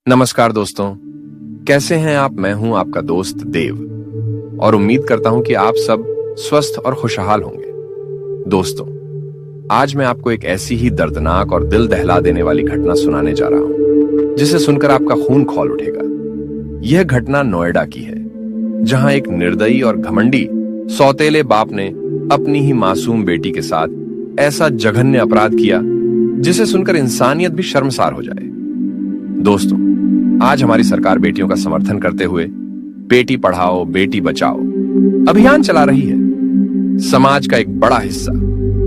नमस्कार दोस्तों, कैसे हैं आप। मैं हूं आपका दोस्त देव और उम्मीद करता हूं कि आप सब स्वस्थ और खुशहाल होंगे। दोस्तों, आज मैं आपको एक ऐसी ही दर्दनाक और दिल दहला देने वाली घटना सुनाने जा रहा हूं जिसे सुनकर आपका खून खौल उठेगा। यह घटना नोएडा की है, जहां एक निर्दयी और घमंडी सौतेले बाप ने अपनी ही मासूम बेटी के साथ ऐसा जघन्य अपराध किया जिसे सुनकर इंसानियत भी शर्मसार हो जाए। दोस्तों, आज हमारी सरकार बेटियों का समर्थन करते हुए बेटी पढ़ाओ बेटी बचाओ अभियान चला रही है। समाज का एक बड़ा हिस्सा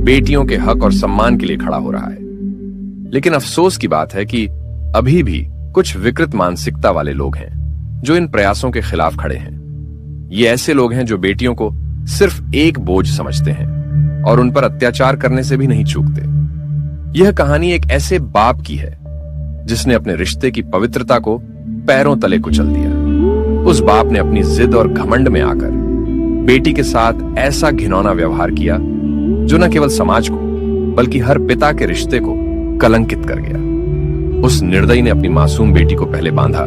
बेटियों के हक और सम्मान के लिए खड़ा हो रहा है, लेकिन अफसोस की बात है कि अभी भी कुछ विकृत मानसिकता वाले लोग हैं जो इन प्रयासों के खिलाफ खड़े हैं। ये ऐसे लोग हैं जो बेटियों को सिर्फ एक बोझ समझते हैं और उन पर अत्याचार करने से भी नहीं चूकते। यह कहानी एक ऐसे बाप की है जिसने अपने रिश्ते की पवित्रता को पैरों तले कुचल दिया। उस बाप ने अपनी जिद और घमंड में आकर बेटी के साथ ऐसा घिनौना व्यवहार किया जो न केवल समाज को बल्कि हर पिता के रिश्ते को कलंकित कर गया। उस निर्दयी ने अपनी मासूम बेटी को पहले बांधा,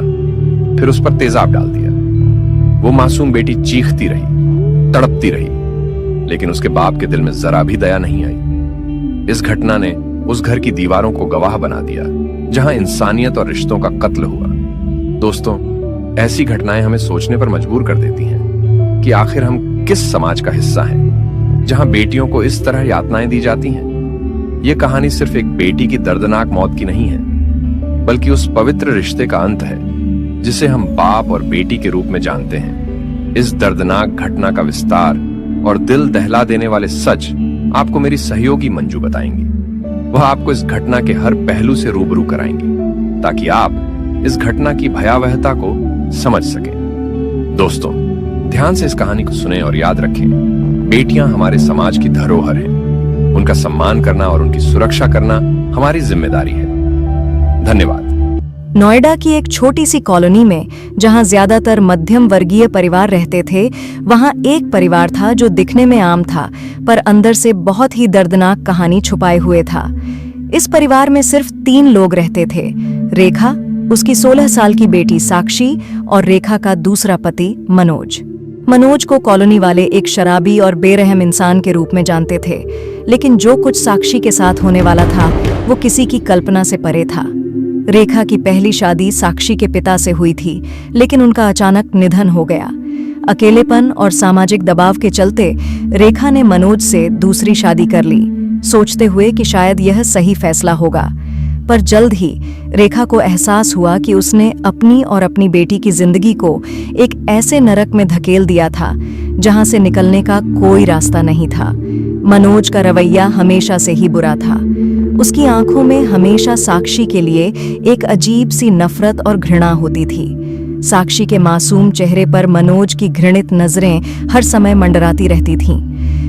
फिर उस पर तेजाब डाल दिया। वो मासूम बेटी चीखती रही, तड़पती रही, लेकिन उसके बाप के दिल में जरा भी दया नहीं आई। इस घटना ने उस घर की दीवारों को गवाह बना दिया जहां इंसानियत और रिश्तों का कत्ल हुआ। दोस्तों, ऐसी घटनाएं हमें सोचने पर मजबूर कर देती हैं कि आखिर हम किस समाज का हिस्सा हैं जहां बेटियों को इस तरह यातनाएं दी जाती हैं। यह कहानी सिर्फ एक बेटी की दर्दनाक मौत की नहीं है, बल्कि उस पवित्र रिश्ते का अंत है जिसे हम बाप और बेटी के रूप में जानते हैं। इस दर्दनाक घटना का विस्तार और दिल दहला देने वाले सच आपको मेरी सहयोगी मंजू बताएंगी। वह आपको इस घटना के हर पहलू से रूबरू कराएंगे ताकि आप इस घटना की भयावहता को समझ सकें। दोस्तों, ध्यान से इस कहानी को सुनें और याद रखें, बेटियां हमारे समाज की धरोहर हैं। उनका सम्मान करना और उनकी सुरक्षा करना हमारी जिम्मेदारी है। धन्यवाद। नोएडा की एक छोटी सी कॉलोनी में जहां ज्यादातर मध्यम वर्गीय परिवार रहते थे, वहां एक परिवार था जो दिखने में आम था पर अंदर से बहुत ही दर्दनाक कहानी छुपाए हुए था। इस परिवार में सिर्फ 3 लोग रहते थे, रेखा, उसकी 16 साल की बेटी साक्षी और रेखा का दूसरा पति मनोज। मनोज को कॉलोनी वाले एक शराबी और बेरहम इंसान के रूप में जानते थे, लेकिन जो कुछ साक्षी के साथ होने वाला था वो किसी की कल्पना से परे था। रेखा की पहली शादी साक्षी के पिता से हुई थी, लेकिन उनका अचानक निधन हो गया। अकेलेपन और सामाजिक दबाव के चलते रेखा ने मनोज से दूसरी शादी कर ली, सोचते हुए कि शायद यह सही फैसला होगा। पर जल्द ही रेखा को एहसास हुआ कि उसने अपनी और अपनी बेटी की जिंदगी को एक ऐसे नरक में धकेल दिया था जहां से निकलने का कोई रास्ता नहीं था। मनोज का रवैया हमेशा से ही बुरा था। उसकी आंखों में हमेशा साक्षी के लिए एक अजीब सी नफरत और घृणा होती थी। साक्षी के मासूम चेहरे पर मनोज की घृणित नजरें हर समय मंडराती रहती थीं।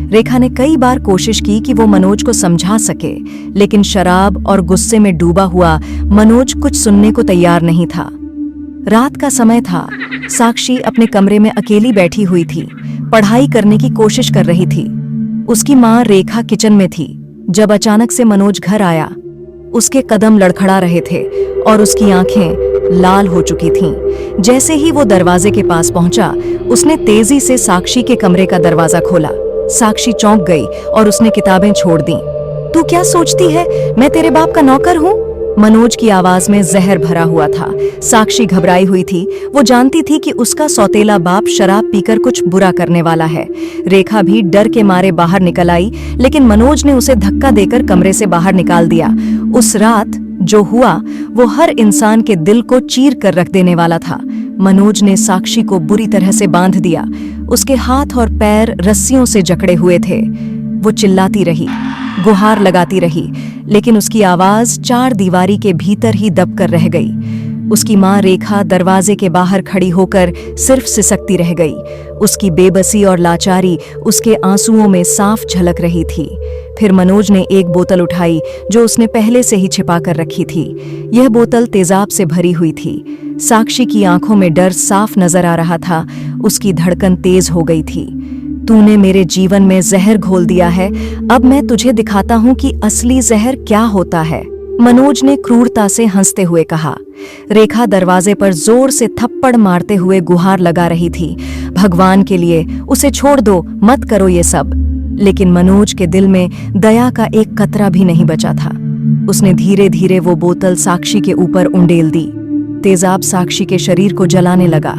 रेखा ने कई बार कोशिश की कि वो मनोज को समझा सके, लेकिन शराब और गुस्से में डूबा हुआ मनोज कुछ सुनने को तैयार नहीं था। रात का समय था। साक्षी अपने कमरे में अकेली बैठी हुई थी, पढ़ाई करने की कोशिश कर रही थी। उसकी माँ रेखा किचन में थी जब अचानक से मनोज घर आया। उसके कदम लड़खड़ा रहे थे और उसकी आंखें लाल हो चुकी थीं। जैसे ही वो दरवाजे के पास पहुंचा, उसने तेजी से साक्षी के कमरे का दरवाजा खोला। साक्षी चौंक गई और उसने किताबें छोड़ दी। तू क्या सोचती है, मैं तेरे बाप का नौकर हूँ? मनोज की आवाज में जहर भरा हुआ था। साक्षी घबराई हुई थी। वो जानती थी कि उसका सौतेला बाप शराब पीकर कुछ बुरा करने वाला है। रेखा भी डर के मारे बाहर निकल आई, लेकिन मनोज ने उसे धक्का देकर कमरे से बाहर निकाल दिया। उस रात जो हुआ वो हर इंसान के दिल को चीर कर रख देने वाला था। मनोज ने साक्षी को बुरी तरह से बांध दिया। उसके हाथ और पैर रस्सियों से जकड़े हुए थे। वो चिल्लाती रही, गुहार लगाती रही, लेकिन उसकी आवाज 4 दीवारी के भीतर ही दबकर रह गई। उसकी माँ रेखा दरवाजे के बाहर खड़ी होकर सिर्फ सिसकती रह गई। उसकी बेबसी और लाचारी उसके आंसुओं में साफ झलक रही थी। फिर मनोज ने एक बोतल उठाई जो उसने पहले से ही छिपा कर रखी थी। यह बोतल तेजाब से भरी हुई थी। साक्षी की आंखों में डर साफ नजर आ रहा था। उसकी धड़कन तेज हो गई थी। तूने मेरे जीवन में जहर घोल दिया है, अब मैं तुझे दिखाता हूँ कि असली जहर क्या होता है। मनोज ने क्रूरता से हंसते हुए कहा। रेखा दरवाजे पर जोर से थप्पड़ मारते हुए गुहार लगा रही थी, भगवान के लिए उसे छोड़ दो, मत करो ये सब। लेकिन मनोज के दिल में दया का एक कतरा भी नहीं बचा था। उसने धीरे धीरे वो बोतल साक्षी के ऊपर उंडेल दी। तेजाब साक्षी के शरीर को जलाने लगा।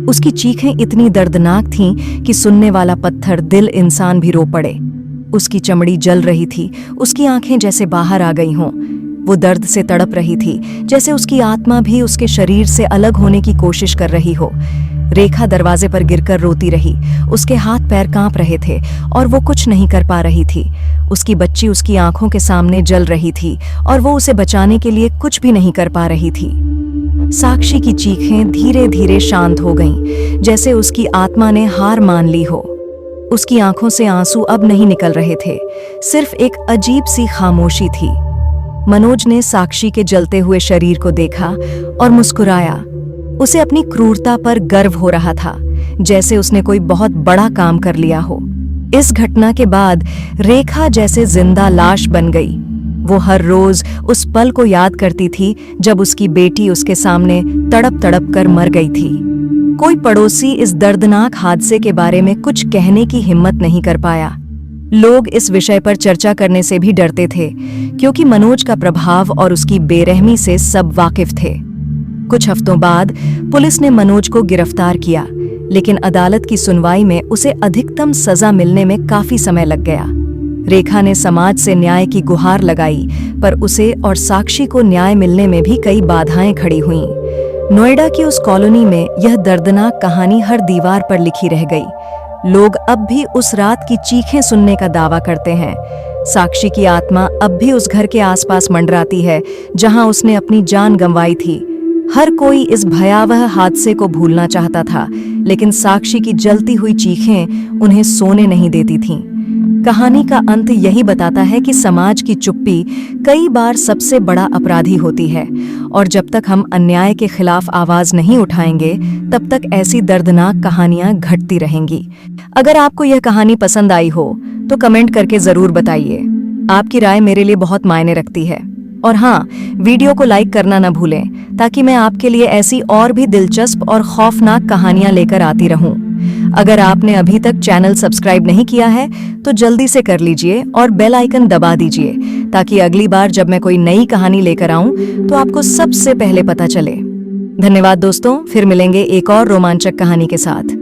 उसकी चीखें इतनी दर्दनाक थीं कि सुनने वाला पत्थर दिल इंसान भी रो पड़े। उसकी चमड़ी जल रही थी, उसकी आंखें जैसे बाहर आ गई हों। वो दर्द से तड़प रही थी, जैसे उसकी आत्मा भी उसके शरीर से अलग होने की कोशिश कर रही हो। रेखा दरवाजे पर गिरकर रोती रही। उसके हाथ पैर कांप रहे थे और वो कुछ नहीं कर पा रही थी। उसकी बच्ची उसकी आंखों के सामने जल रही थी और वो उसे बचाने के लिए कुछ भी नहीं कर पा रही थी। साक्षी की चीखें धीरे धीरे शांत हो गईं, जैसे उसकी आत्मा ने हार मान ली हो। उसकी आंखों से आंसू अब नहीं निकल रहे थे, सिर्फ एक अजीब सी खामोशी थी। मनोज ने साक्षी के जलते हुए शरीर को देखा और मुस्कुराया। उसे अपनी क्रूरता पर गर्व हो रहा था, जैसे उसने कोई बहुत बड़ा काम कर लिया हो। इस घटना के बाद रेखा जैसे जिंदा लाश बन गई। वो हर रोज उस पल को याद करती थी जब उसकी बेटी उसके सामने तड़प तड़प कर मर गई थी। कोई पड़ोसी इस दर्दनाक हादसे के बारे में कुछ कहने की हिम्मत नहीं कर पाया। लोग इस विषय पर चर्चा करने से भी डरते थे, क्योंकि मनोज का प्रभाव और उसकी बेरहमी से सब वाकिफ थे। कुछ हफ्तों बाद पुलिस ने मनोज को गिरफ्तार किया, लेकिन अदालत की सुनवाई में उसे अधिकतम सजा मिलने में काफी समय लग गया। रेखा ने समाज से न्याय की गुहार लगाई, पर उसे और साक्षी को न्याय मिलने में भी कई बाधाएं खड़ी हुईं। नोएडा की उस कॉलोनी में यह दर्दनाक कहानी हर दीवार पर लिखी रह गई। लोग अब भी उस रात की चीखें सुनने का दावा करते हैं। साक्षी की आत्मा अब भी उस घर के आसपास मंडराती है जहां उसने अपनी जान गंवाई थी। हर कोई इस भयावह हादसे को भूलना चाहता था, लेकिन साक्षी की जलती हुई चीखें उन्हें सोने नहीं देती थीं। कहानी का अंत यही बताता है कि समाज की चुप्पी कई बार सबसे बड़ा अपराधी होती है, और जब तक हम अन्याय के खिलाफ आवाज नहीं उठाएंगे, तब तक ऐसी दर्दनाक कहानियां घटती रहेंगी। अगर आपको यह कहानी पसंद आई हो तो कमेंट करके जरूर बताइए। आपकी राय मेरे लिए बहुत मायने रखती है। और हाँ, वीडियो को लाइक करना न भूलें, ताकि मैं आपके लिए ऐसी और भी दिलचस्प और खौफनाक कहानियां लेकर आती रहूं। अगर आपने अभी तक चैनल सब्सक्राइब नहीं किया है तो जल्दी से कर लीजिए और बेल आइकन दबा दीजिए, ताकि अगली बार जब मैं कोई नई कहानी लेकर आऊं तो आपको सबसे पहले पता चले। धन्यवाद दोस्तों, फिर मिलेंगे एक और रोमांचक कहानी के साथ।